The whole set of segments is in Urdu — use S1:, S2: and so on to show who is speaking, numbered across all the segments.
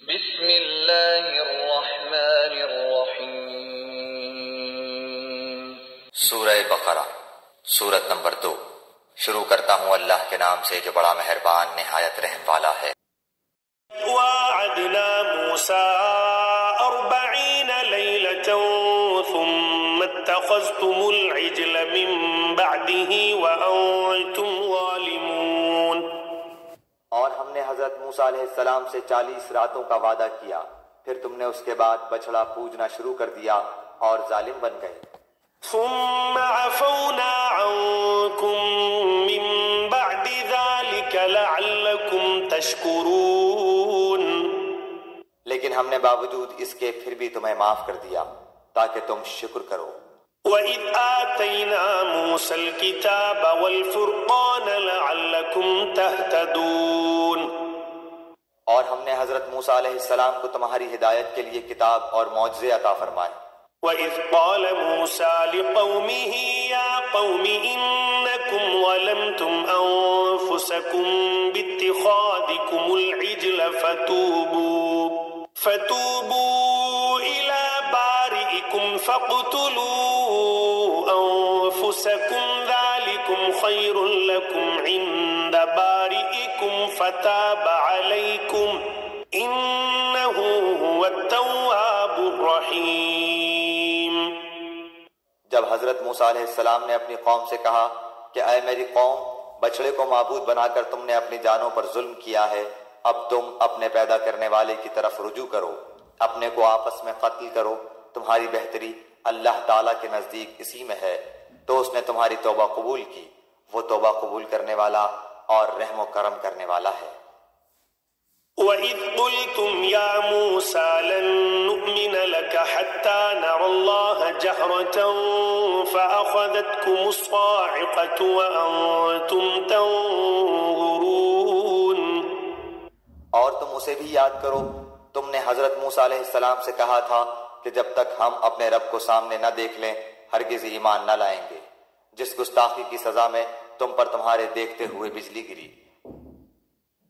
S1: بسم اللہ الرحمن الرحیم۔
S2: سورہ بقرہ، سورت نمبر 2۔ شروع کرتا ہوں اللہ کے نام سے جو بڑا مہربان نہایت رحم والا ہے۔
S3: وَوَعَدْنَا مُوسَىٰ 40 لَيْلَةً ثُمَّ اتَّخَذْتُمُ الْعِجْلَ مِن بَعْدِهِ وَأَنْتُمْ ظَالِمُونَ۔
S2: اور ہم نے حضرت موسیٰ علیہ السلام سے 40 راتوں کا وعدہ کیا، پھر تم نے اس کے بعد بچڑا پوجنا شروع کر دیا اور ظالم بن گئے۔
S3: ثُمَّ عَفَوْنَا عَنْكُمْ مِن بَعْدِ ذَلِكَ لَعَلَّكُمْ تَشْكُرُونَ۔
S2: لیکن ہم نے باوجود اس کے پھر بھی تمہیں معاف کر دیا تاکہ تم شکر کرو۔
S3: وَإِذْ آتَيْنَا مُوسَى الْكِتَابَ وَالْفُرْقَانَ لَعَلَّكُمْ تَهْتَدُونَ۔
S2: اور ہم نے حضرت موسیٰ علیہ السلام کو تمہاری ہدایت کے لیے کتاب اور معجزے عطا فرمائے۔
S3: وَإِذْ قَالَ مُوسَىٰ لِقَوْمِهِ يَا قَوْمِ إِنَّكُمْ ظَلَمْتُمْ أَنفُسَكُمْ بِاتِّخَاذِكُمُ الْعِجْلَ فَتُوبُوا إِلَىٰ بَارِئِكُمْ فَاقْتُلُوا أَنفُسَكُمْ ذَٰلِكُمْ خَيْرٌ لَكُمْ عِندَ بَارِئِكُمْ فَتَابَ عَلَيْكُمْ إِنَّهُ هُوَ التَّوَّابُ الرَّحِيمُ۔
S2: جب حضرت موسیٰ علیہ السلام نے اپنی قوم سے کہا کہ اے میری قوم، بچڑے کو معبود بنا کر تم نے اپنی جانوں پر ظلم کیا ہے، اب تم اپنے پیدا کرنے والے کی طرف رجوع کرو، اپنے کو آپس میں قتل کرو، تمہاری بہتری اللہ تعالیٰ کے نزدیک اسی میں ہے، تو اس نے تمہاری توبہ قبول کی، وہ توبہ قبول کرنے والا اور رحم و کرم کرنے والا ہے۔
S3: وَإِذْ قُلْتُمْ يَا مُوسَىٰ لَن نُّؤْمِنَ لَكَ حَتَّىٰ نَرَى اللَّهَ جَهْرَةً فَأَخَذَتْكُمُ الصَّاعِقَةُ وَأَنتُمْ تَنظُرُونَ۔
S2: اور تم اسے بھی یاد کرو، تم نے حضرت موسیٰ علیہ السلام سے کہا تھا کہ جب تک ہم اپنے رب کو سامنے نہ دیکھ لیں ہرگز ایمان نہ لائیں گے۔ جس گستاخی کی سزا میں تم پر تمہارے دیکھتے ہوئے بجلی گری۔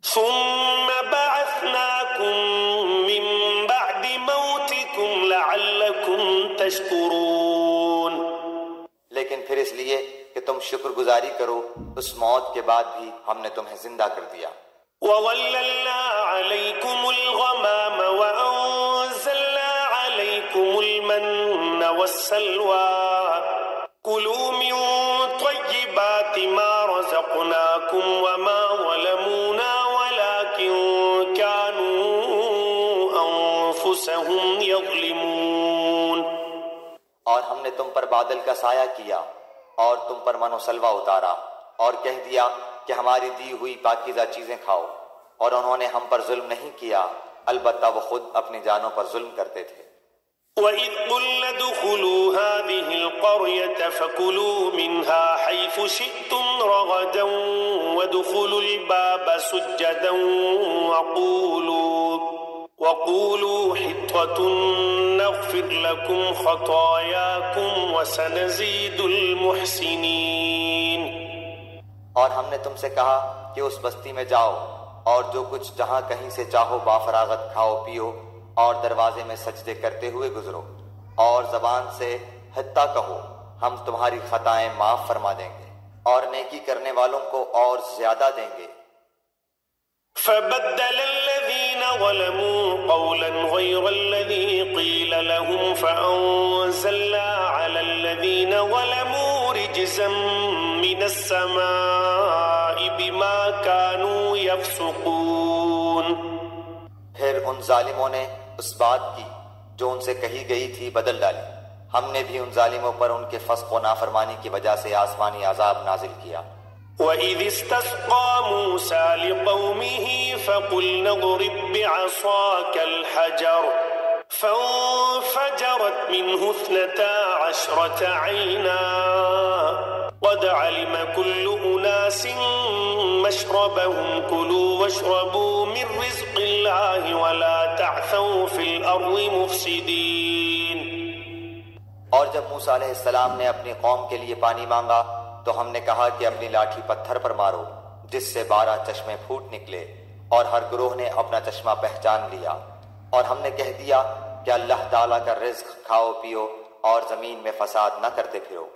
S3: ثُمَّ بَعَثْنَاكُم مِّن بَعْدِ مَوْتِكُمْ لَعَلَّكُمْ تَشْكُرُونَ۔
S2: لیکن پھر اس لیے کہ تم شکر گزاری کرو، اس موت کے بعد بھی ہم نے تمہیں زندہ کر دیا۔
S3: وَظَلَّلْنَا عَلَيْكُمُ الْغَمَامَ وَأَنزَلْنَا عَلَيْكُمُ الْمَنَّ وَالسَّلْوَىٰ كُلُوا مِن طَيِّبَاتِ مَا رَزَقْنَاكُمْ وَمَا ظَلَمُونَا وَلَٰكِن كَانُوا أَنفُسَهُمْ يَظْلِمُونَ۔
S2: اور ہم نے تم پر بادل کا سایہ کیا اور تم پر من و سلوہ اتارا اور کہہ دیا کہ ہماری دی ہوئی پاکیزہ چیزیں کھاؤ، اور انہوں نے ہم پر ظلم نہیں کیا، البتہ وہ خود اپنی جانوں پر ظلم کرتے تھے۔
S3: وَإِذْ قُلْنَا ادْخُلُوا هَٰذِهِ الْقَرْيَةَ فَكُلُوا مِنْهَا حَيْثُ شِئْتُمْ رَغَدًا وَادْخُلُوا الْبَابَ سُجَّدًا وَقُولُوا حِطَّةٌ نَّغْفِرْ لَكُمْ خَطَايَاكُمْ وَسَنَزِيدُ الْمُحْسِنِينَ۔
S2: اور ہم نے تم سے کہا کہ اس بستی میں جاؤ اور جو کچھ جہاں کہیں سے چاہو بافراغت کھاؤ پیو، اور دروازے میں سجدے کرتے ہوئے گزرو، اور زبان سے حتیٰ کہو، ہم تمہاری خطائیں معاف فرما دیں گے اور نیکی کرنے والوں کو اور زیادہ دیں گے۔
S3: فَبَدَّلَ الَّذِينَ ظَلَمُوا قَوْلًا غَيْرَ الَّذِي قِيلَ لَهُمْ فَأَنزَلْنَا عَلَى الَّذِينَ ظَلَمُوا رِجْزًا مِّنَ السَّمَاءِ بِمَا كَانُوا يَفْسُقُونَ۔
S2: پھر ان ظالموں نے اس بات کی جو ان سے کہی گئی تھی بدل ڈالی، ہم نے بھی ان ظالموں پر ان کے فسق و نافرمانی کی وجہ سے آسمانی عذاب نازل کیا۔
S3: وَإِذِ اسْتَسْقَىٰ مُوسَىٰ لِقَوْمِهِ فَقُلْنَا اضْرِب بِّعَصَاكَ الْحَجَرَ فَانفَجَرَتْ مِنْهُ 12 عَيْنًا قَدْ عَلِمَ كُلُّ أُنَاسٍ مَّشْرَبَهُمْ كُلُوا وَاشْرَبُوا مِن رِّزْقِ اللَّهِ وَلَا تَعْثَوْا فِي الْأَرْضِ مُفْسِدِينَ۔
S2: اور جب موسیٰ علیہ السلام نے اپنی قوم کے لیے پانی مانگا تو ہم نے کہا کہ اپنی لاٹھی پتھر پر مارو، جس سے 12 چشمے پھوٹ نکلے، اور ہر گروہ نے اپنا چشمہ پہچان لیا، اور ہم نے کہہ دیا کہ اللہ تعالیٰ کا رزق کھاؤ پیو اور زمین میں فساد نہ کرتے پھرو۔